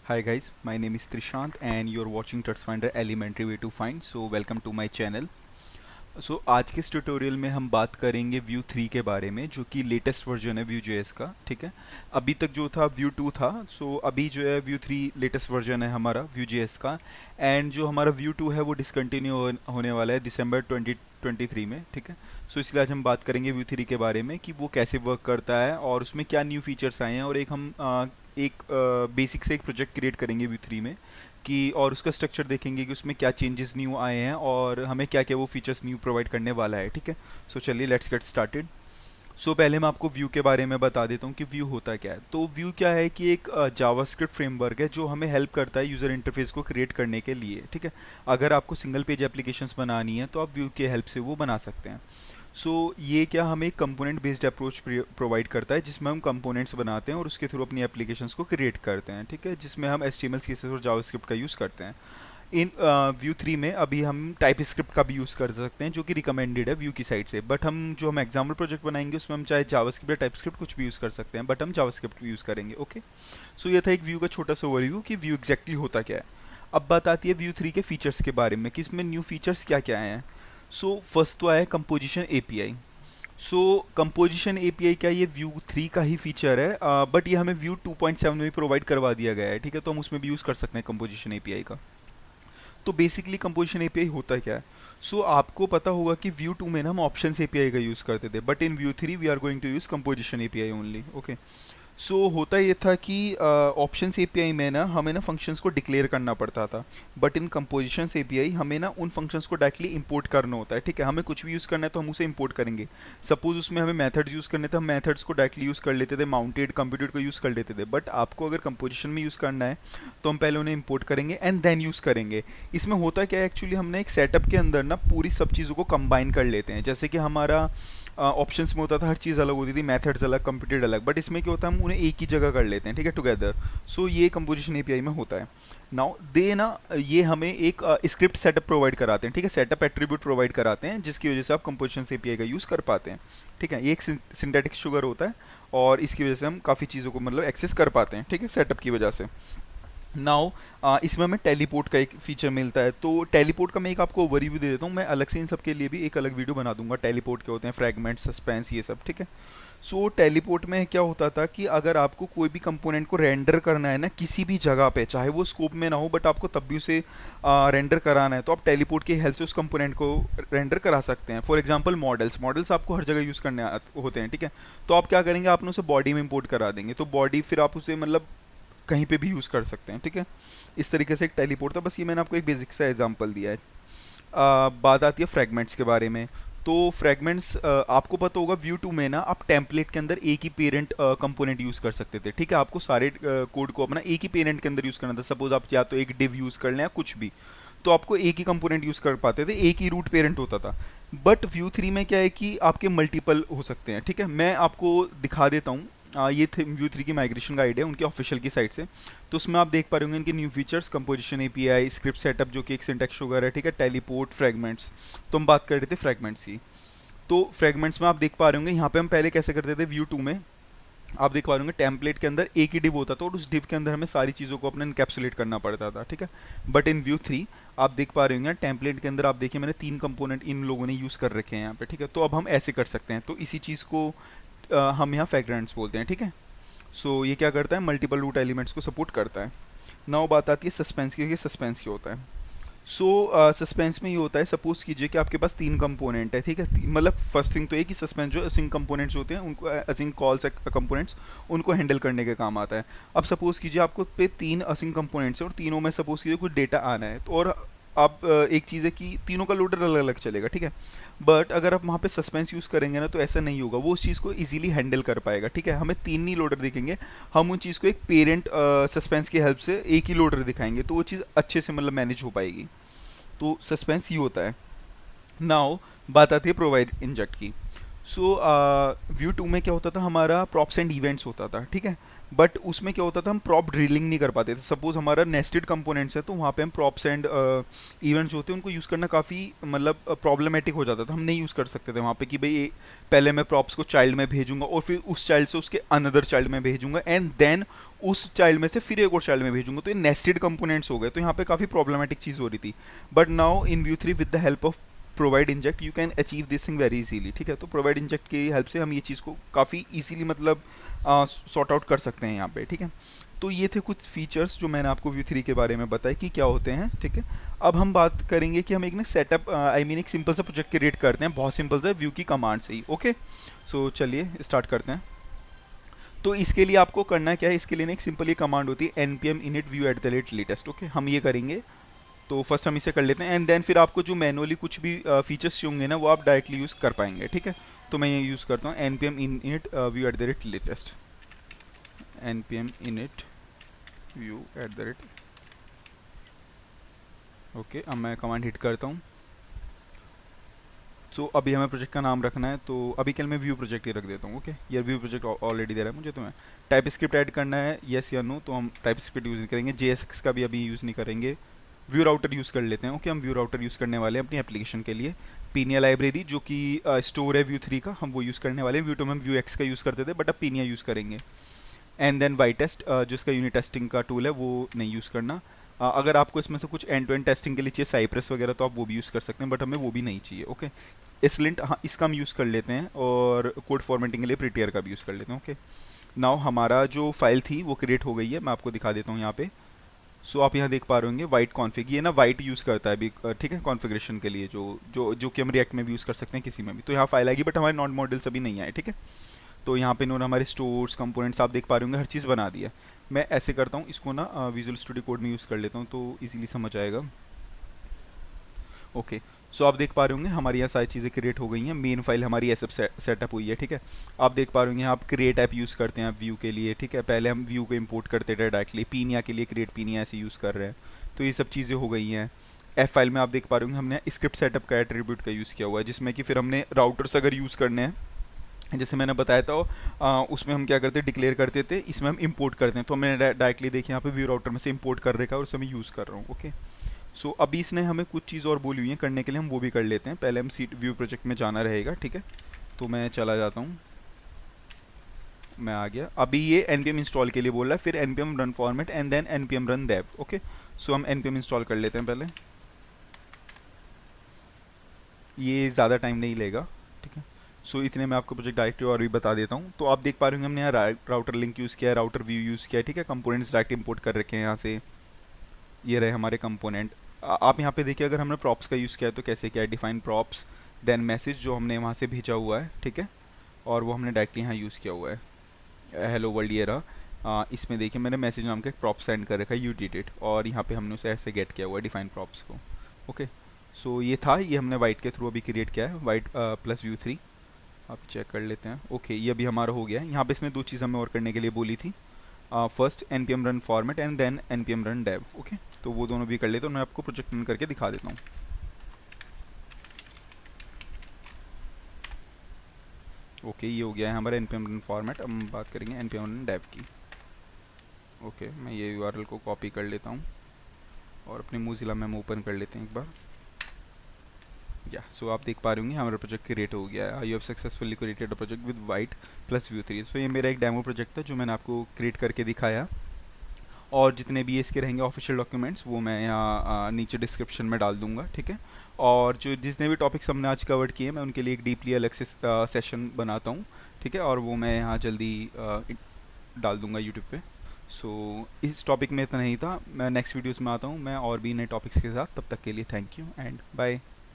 Hi guys, my name is Trishant and you're watching TutsFinder Elementary Way to Find. So welcome to my channel. आज के इस tutorial में हम बात करेंगे व्यू 3 के बारे में जो कि लेटेस्ट वर्जन है व्यू जेएस का। ठीक है, अभी तक जो था व्यू 2 था। अभी जो है व्यू 3 लेटेस्ट वर्जन है हमारा व्यू जेएस का। एंड जो हमारा व्यू 2 है वो डिसकंटिन्यू होने वाला है दिसंबर 2023 में। ठीक है, इसलिए आज हम बात करेंगे व्यू 3 के बारे में कि वो कैसे वर्क करता है और उसमें क्या न्यू फीचर्स आए हैं, और एक बेसिक से एक प्रोजेक्ट क्रिएट करेंगे व्यू 3 में कि, और उसका स्ट्रक्चर देखेंगे कि उसमें क्या चेंजेस न्यू आए हैं और हमें क्या क्या वो फीचर्स न्यू प्रोवाइड करने वाला है। ठीक है, चलिए लेट्स गेट स्टार्टेड। पहले मैं आपको व्यू के बारे में बता देता हूँ कि व्यू होता क्या है। तो व्यू क्या है कि एक जावास्क्रिप्ट फ्रेमवर्क है जो हमें हेल्प करता है यूज़र इंटरफेस को क्रिएट करने के लिए। ठीक है, अगर आपको सिंगल पेज एप्लीकेशंस बनानी है तो आप व्यू के हेल्प से वो बना सकते हैं। ये क्या हमें कंपोनेंट बेस्ड अप्रोच प्रोवाइड करता है जिसमें हम कंपोनेंट्स बनाते हैं और उसके थ्रू अपनी एप्लीकेशंस को क्रिएट करते हैं। ठीक है, जिसमें हम HTML CSS और जावास्क्रिप्ट का यूज़ करते हैं। इन व्यू 3 में अभी हम टाइप स्क्रिप्ट का भी यूज़ कर सकते हैं जो कि रिकमेंडेड है व्यू की साइड से, बट हम एग्जाम्पल प्रोजेक्ट बनाएंगे उसमें हम चाहे जावास्क्रिप्ट या टाइप स्क्रिप्ट कुछ भी यूज़ कर सकते हैं, बट हम जावास्क्रिप्ट भी यूज़ करेंगे। ओके, ये था एक व्यू का छोटा सा ओवरव्यू कि व्यू एग्जैक्टली होता क्या है। अब बात आती है व्यू 3 के फीचर्स के बारे में कि इसमें न्यू फीचर्स क्या क्या आए हैं। फर्स्ट तो आया कंपोजिशन एपीआई। कंपोजिशन एपीआई क्या, ये व्यू 3 का ही फीचर है, बट ये हमें व्यू 2.7 में भी प्रोवाइड करवा दिया गया है। ठीक है, तो हम उसमें भी यूज़ कर सकते हैं कंपोजिशन एपीआई का। तो बेसिकली कंपोजिशन एपीआई होता क्या है। आपको पता होगा कि व्यू 2 में ना हम ऑप्शंस एपीआई का यूज़ करते थे, but in view 3 we are going to use composition API only. Okay, होता ये था कि ऑप्शंस एपीआई में ना हमें ना फंक्शंस को डिक्लेयर करना पड़ता था, बट इन कंपोजिशंस एपीआई हमें ना उन फंक्शंस को डायरेक्टली इंपोर्ट करना होता है। ठीक है, हमें कुछ भी यूज़ करना है तो हम उसे इंपोर्ट करेंगे। सपोज उसमें हमें मेथड्स यूज़ करने थे, हम मेथड्स को डायरेक्टली यूज़ कर लेते थे, माउंटेड कंप्यूटेड को यूज़ कर लेते थे, बट आपको अगर कंपोजिशन में यूज़ करना है तो हम पहले उन्हें इंपोर्ट करेंगे एंड देन यूज़ करेंगे। इसमें होता क्या है, एक्चुअली हमने एक सेटअप के अंदर ना पूरी सब चीज़ों को कंबाइन कर लेते हैं। जैसे कि हमारा ऑप्शंस में होता था हर चीज़ अलग होती थी, मेथड्स अलग, कंप्यूटेड अलग, बट इसमें क्या होता है हम उन्हें एक ही जगह कर लेते हैं। ठीक है, टुगेदर। ये कंपोजिशन एपीआई में होता है। नाउ दे ना ये हमें एक स्क्रिप्ट सेटअप प्रोवाइड कराते हैं। ठीक है, सेटअप एट्रीब्यूट प्रोवाइड कराते हैं जिसकी वजह से आप कंपोजिशन एपीआई का यूज़ कर पाते हैं। ठीक है, ये एक सिंथेटिक शुगर होता है और इसकी वजह से हम काफ़ी चीज़ों को मतलब एक्सेस कर पाते हैं। ठीक है, सेटअप की वजह से। नाउ इसमें हमें टेलीपोर्ट का एक फीचर मिलता है। तो टेलीपोर्ट का मैं एक आपको ओवरव्यू दे देता हूँ, मैं अलग से इन सब के लिए भी एक अलग वीडियो बना दूंगा। टेलीपोर्ट के होते हैं फ्रैगमेंट, सस्पेंस, ये सब। ठीक है, टेलीपोर्ट में क्या होता था कि अगर आपको कोई भी कंपोनेंट को रेंडर करना है ना किसी भी जगह पे, चाहे वो स्कोप में ना हो बट आपको तब भी उसे रेंडर कराना है, तो आप टेलीपोर्ट की हेल्प से उस कंपोनेंट को रेंडर करा सकते हैं। फॉर एग्जांपल मॉडल्स आपको हर जगह यूज़ करने होते हैं। ठीक है, तो आप क्या करेंगे, आपने उसे बॉडी में इंपोर्ट करा देंगे, तो बॉडी फिर आप उसे मतलब कहीं पे भी यूज़ कर सकते हैं। ठीक है, इस तरीके से एक टेलीपोर्ट था। बस ये मैंने आपको एक बेसिक सा एग्जांपल दिया है। बात आती है फ्रैगमेंट्स के बारे में। तो फ्रैगमेंट्स आपको पता होगा व्यू 2 में ना आप टेम्पलेट के अंदर एक ही पेरेंट कंपोनेंट यूज़ कर सकते थे। ठीक है, आपको सारे कोड को अपना एक ही पेरेंट के अंदर यूज़ करना था। सपोज आप या तो एक डिव यूज़ कर लें या कुछ भी, तो आपको एक ही कंपोनेंट यूज़ कर पाते थे, एक ही रूट पेरेंट होता था। बट व्यू 3 में क्या है कि आपके मल्टीपल हो सकते हैं। ठीक है, मैं आपको दिखा देता हूँ। ये थे व्यू 3 की माइग्रेशन गाइड है उनके ऑफिशियल की साइट से। तो उसमें आप देख पा रहे होंगे इनके new features, composition API, script setup जो कि एक सिंटैक्स शुगर है। ठीक है, टेलीपोर्ट, फ्रैगमेंट्स। तो हम बात कर रहे थे फ्रैगमेंट्स की। तो फ्रैगमेंट्स में आप देख पा रहे होंगे यहाँ पे हम पहले कैसे करते थे व्यू 2 में। आप देख पा रहे होंगे टेम्पलेट के अंदर एक ही डिव होता था और उस डिव के अंदर हमें सारी चीज़ों को अपने इनकैप्सुलेट करना पड़ता था। ठीक है, बट इन व्यू 3 आप देख पा रहे होंगे टेम्पलेट के अंदर आप देखिए मैंने 3 कंपोनेंट इन लोगों ने यूज़ कर रखे हैं यहाँ पे। ठीक है, तो अब हम ऐसे कर सकते हैं। तो इसी चीज़ को हम यहाँ फ्रैगमेंट्स बोलते हैं। ठीक है, ये क्या करता है, मल्टीपल रूट एलिमेंट्स को सपोर्ट करता है। नाउ बात आती है सस्पेंस की, कि सस्पेंस क्या होता है। सस्पेंस में ये होता है, सपोज कीजिए कि आपके पास 3 कंपोनेंट है। ठीक है, मतलब फर्स्ट थिंग तो ये कि सस्पेंस जो असिंक कंपोनेंट्स होते हैं उनको, असिंक कॉल्स कंपोनेंट्स, उनको हैंडल करने के काम आता है। अब सपोज कीजिए आपको पे 3 असिंक कंपोनेंट्स हैं और तीनों में सपोज कीजिए कुछ डेटा आना है, तो और आप एक चीज़ है कि तीनों का लोडर अलग अलग चलेगा। ठीक है, बट अगर आप वहाँ पे सस्पेंस यूज़ करेंगे ना तो ऐसा नहीं होगा, वो उस चीज़ को इजीली हैंडल कर पाएगा। ठीक है, हमें 3 नहीं लोडर दिखेंगे, हम उन चीज़ को एक पेरेंट सस्पेंस की हेल्प से एक ही लोडर दिखाएंगे, तो वो चीज़ अच्छे से मतलब मैनेज हो पाएगी। तो सस्पेंस ही होता है। नाउ बात आती है प्रोवाइड इंजेक्ट की। व्यू 2 में क्या होता था, हमारा प्रॉप्स एंड इवेंट्स होता था। ठीक है, बट उसमें क्या होता था, हम प्रॉप ड्रिलिंग नहीं कर पाते थे। सपोज हमारा नेस्टेड कंपोनेंट्स है तो वहाँ पे हम प्रॉप्स एंड इवेंट्स होते हैं, उनको यूज़ करना काफ़ी मतलब प्रॉब्लमेटिक हो जाता था, हम नहीं यूज़ कर सकते थे वहाँ पे कि भाई पहले मैं प्रॉप्स को चाइल्ड में भेजूंगा और फिर उस चाइल्ड से उसके अनदर चाइल्ड में भेजूंगा एंड देन उस चाइल्ड में से फिर एक और चाइल्ड में भेजूंगा, तो ये नेस्टेड कंपोनेंट्स हो गए, तो यहाँ पे काफ़ी प्रॉब्लमेटिक चीज़ हो रही थी। But now in view three with the help of provide inject you can achieve this thing very easily, ठीक है। तो प्रोवाइड इंजेक्ट की हेल्प से हम ये चीज़ को काफ़ी इजीली मतलब सॉर्ट आउट कर सकते हैं यहाँ पे, ठीक है। तो ये थे कुछ फीचर्स जो मैंने आपको व्यू थ्री के बारे में बताया कि क्या होते हैं, ठीक है। अब हम बात करेंगे कि हम एक ना सेटअप आई मीन एक सिंपल सा प्रोजेक्ट क्रिएट करते हैं, बहुत सिंपल सा व्यू की कमांड से ही, ओके। सो चलिए स्टार्ट करते हैं। तो इसके लिए आपको करना क्या है, इसके लिए ना एक सिंपल ये कमांड होती है npm init view at the latest, okay. हम ये करेंगे, तो फर्स्ट हम इसे कर लेते हैं एंड देन फिर आपको जो मैनुअली कुछ भी फीचर्स होंगे ना वो आप डायरेक्टली यूज़ कर पाएंगे, ठीक है। तो मैं ये यूज़ करता हूँ npm init view at the latest, npm init view at the rate, okay. अब मैं कमांड हिट करता हूँ। तो अभी हमें प्रोजेक्ट का नाम रखना है, तो अभी कल मैं व्यू प्रोजेक्ट ही रख देता हूँ, ओके। ये व्यू प्रोजेक्ट ऑलरेडी दे रहा है मुझे, तो मैं टाइप स्क्रिप्ट ऐड करना है, येस या नो, तो हम टाइप स्क्रिप्ट यूज़ नहीं करेंगे, JSX का भी अभी यूज़ नहीं करेंगे, व्यू राउटर यूज़ कर लेते हैं, ओके। हम व्यू राउटर यूज़ करने वाले हैं अपनी एप्लीकेशन के लिए। पीनिया लाइब्रेरी जो कि स्टोर है व्यू थ्री का, हम वो यूज़ करने वाले हैं। व्यू टू में हम व्यू एक्स का यूज़ करते थे बट अब पीनिया यूज़ करेंगे। एंड देन वाई टेस्ट जो इसका यूनिट टेस्टिंग का टूल है वो नहीं यूज़ करना। अगर आपको इसमें से कुछ एंड टू एंड टेस्टिंग के लिए चाहिए साइप्रस वगैरह तो आप वो भी यूज़ कर सकते हैं, बट हमें वो भी नहीं चाहिए, ओके। इसलिंट, हाँ, इसका हम यूज़ कर लेते हैं, और कोड फॉर्मेटिंग के लिए प्रिटियर का भी यूज़ कर लेते हैं, ओके। नाउ हमारा जो फाइल थी वो क्रिएट हो गई है, मैं आपको दिखा देता हूँ यहाँ पे। सो आप यहाँ देख पा रहे होंगे वाइट कॉन्फ़िग, ये ना वाइट यूज़ करता है अभी, ठीक है, कॉन्फ़िगरेशन के लिए, जो कि हम रिएक्ट में भी यूज़ कर सकते हैं, किसी में भी। तो यहाँ फाइल आएगी बट हमारे नॉन मॉडल्स अभी नहीं आए, ठीक है। तो यहाँ पे इन्होंने हमारे स्टोर्स कंपोनेंट्स आप देख पा रहे होंगे, हर चीज़ बना दिया। मैं ऐसे करता हूँ, इसको ना विजुअल स्टूडियो कोड में यूज़ कर लेता हूँ तो इजीली समझ आएगा, ओके। सो आप देख पा रहे होंगे हमारी यहाँ सारी चीज़ें क्रिएट हो गई हैं, मेन फाइल हमारी ऐसे सेटअप हुई है, ठीक है। आप देख पा रहे होंगे आप क्रिएट ऐप यूज़ करते हैं व्यू के लिए, ठीक है। पहले हम व्यू को इंपोर्ट करते थे डायरेक्टली, पीनिया के लिए क्रिएट पीनिया ऐसे यूज़ कर रहे हैं, तो ये सब चीज़ें हो गई हैं। एफ फाइल में आप देख पा रहे होंगे हमने स्क्रिप्ट सेटअप का एट्रीब्यूट का यूज़ किया हुआ है, जिसमें कि फिर हमने राउटर्स अगर यूज़ करने हैं, जैसे मैंने बताया था, उसमें हम क्या करते हैं, डिक्लेयर करते थे, इसमें हम इंपोर्ट करते हैं। तो मैंने डायरेक्टली देखिए यहाँ पे व्यू राउटर में से इंपोर्ट कर रखा है और उसे मैं यूज़ कर रहा हूँ, ओके। सो अभी इसने हमें कुछ चीज़ और बोली हुई है करने के लिए, हम वो भी कर लेते हैं। पहले हम सीट व्यू प्रोजेक्ट में जाना रहेगा, ठीक है। तो मैं चला जाता हूँ, मैं आ गया। अभी ये npm इंस्टॉल के लिए बोल रहा है, फिर npm run format and then npm run dev, okay. So हम npm इंस्टॉल कर लेते हैं पहले, ये ज़्यादा टाइम नहीं लेगा, ठीक है। सो इतने में आपको प्रोजेक्ट डायरेक्टरी और भी बता देता हूँ। तो आप देख पा रहे होंगे हमने यहाँ राउटर लिंक यूज़ किया है, राउटर व्यू यूज़ किया है, ठीक है। कंपोनेंट्स डायरेक्ट इंपोर्ट कर रखे हैं यहाँ से, ये रहे हमारे कंपोनेंट। आप यहाँ पे देखिए अगर हमने प्रॉप्स का यूज़ किया है तो कैसे किया है, डिफाइन प्रॉप्स देन मैसेज जो हमने वहाँ से भेजा हुआ है, ठीक है। और वो हमने डायरेक्टली यहाँ यूज़ किया हुआ है, हेलो वर्ल्ड ये रहा। इसमें देखिए मैंने मैसेज नाम का एक प्रॉप सेंड कर रखा है, यू डिड इट, और यहाँ पे हमने उसे ऐसे गेट किया हुआ है डिफाइन प्रॉप्स को, ओके। सो ये था, ये हमने वाइट के थ्रू अभी क्रिएट किया है, वाइट प्लस व्यू थ्री। आप चेक कर लेते हैं, ओके। ये अभी हमारा हो गया है। यहाँ पे इसने दो चीज़ हमें और करने के लिए बोली थी, first npm run format and then npm run dev, okay. तो वो दोनों भी कर लेते हैं, मैं आपको प्रोजेक्ट रन करके दिखा देता हूँ, ओके। ये हो गया है हमारा npm रन फॉर्मेट। अब हम बात करेंगे npm रन dev की, ओके। मैं ये URL को कॉपी कर लेता हूँ और अपनी मोज़िला में हम ओपन कर लेते हैं एक बार, या सो आप देख पा रहे होंगे हमारा प्रोजेक्ट क्रिएट हो गया है। You have successfully created a project with Vite plus Vue three. So ये मेरा एक डेमो प्रोजेक्ट था जो मैंने आपको क्रिएट करके दिखाया, और जितने भी इसके रहेंगे ऑफिशियल डॉक्यूमेंट्स वो मैं यहाँ नीचे डिस्क्रिप्शन में डाल दूंगा, ठीक है। और जो जितने भी टॉपिक्स हमने आज कवर किए मैं उनके लिए एक डीपली अलग से सेशन बनाता हूँ, ठीक है। और वो मैं यहाँ जल्दी डाल दूंगा यूट्यूब पे। सो इस टॉपिक में इतना ही था, मैं नेक्स्ट वीडियोस में आता हूँ मैं और भी नए टॉपिक्स के साथ। तब तक के लिए थैंक यू एंड बाय।